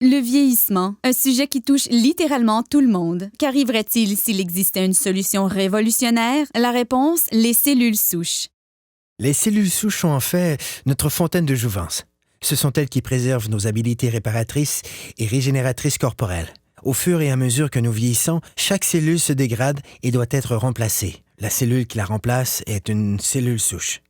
Le vieillissement, un sujet qui touche littéralement tout le monde. Qu'arriverait-il s'il existait une solution révolutionnaire? La réponse, les cellules souches. Les cellules souches sont en fait notre fontaine de jouvence. Ce sont elles qui préservent nos habiletés réparatrices et régénératrices corporelles. Au fur et à mesure que nous vieillissons, chaque cellule se dégrade et doit être remplacée. La cellule qui la remplace est une cellule souche.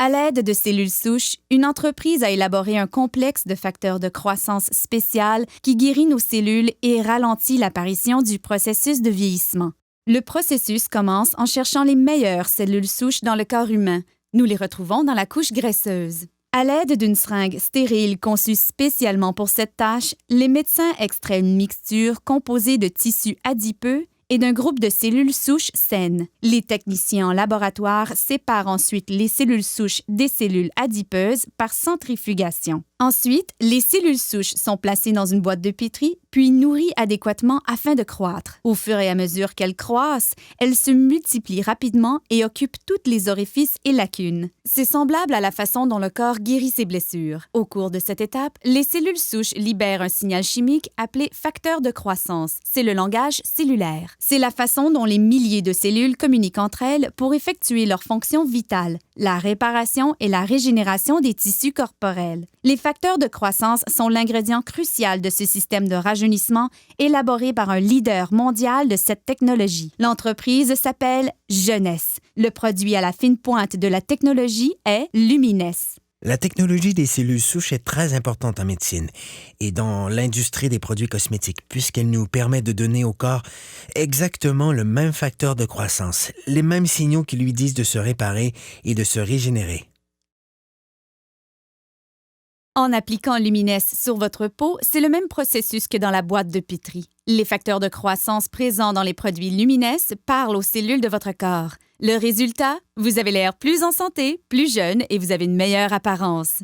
À l'aide de cellules souches, une entreprise a élaboré un complexe de facteurs de croissance spécial qui guérit nos cellules et ralentit l'apparition du processus de vieillissement. Le processus commence en cherchant les meilleures cellules souches dans le corps humain. Nous les retrouvons dans la couche graisseuse. À l'aide d'une seringue stérile conçue spécialement pour cette tâche, les médecins extraient une mixture composée de tissus adipeux et d'un groupe de cellules souches saines. Les techniciens en laboratoire séparent ensuite les cellules souches des cellules adipeuses par centrifugation. Ensuite, les cellules souches sont placées dans une boîte de pétri, puis nourries adéquatement afin de croître. Au fur et à mesure qu'elles croissent, elles se multiplient rapidement et occupent toutes les orifices et lacunes. C'est semblable à la façon dont le corps guérit ses blessures. Au cours de cette étape, les cellules souches libèrent un signal chimique appelé facteur de croissance. C'est le langage cellulaire. C'est la façon dont les milliers de cellules communiquent entre elles pour effectuer leurs fonctions vitales, la réparation et la régénération des tissus corporels. Les facteurs de croissance sont l'ingrédient crucial de ce système de rajeunissement élaboré par un leader mondial de cette technologie. L'entreprise s'appelle Jeunesse. Le produit à la fine pointe de la technologie est Lumines. La technologie des cellules souches est très importante en médecine et dans l'industrie des produits cosmétiques puisqu'elle nous permet de donner au corps exactement le même facteur de croissance, les mêmes signaux qui lui disent de se réparer et de se régénérer. En appliquant Lumines sur votre peau, c'est le même processus que dans la boîte de pétri. Les facteurs de croissance présents dans les produits Lumines parlent aux cellules de votre corps. Le résultat, vous avez l'air plus en santé, plus jeune et vous avez une meilleure apparence.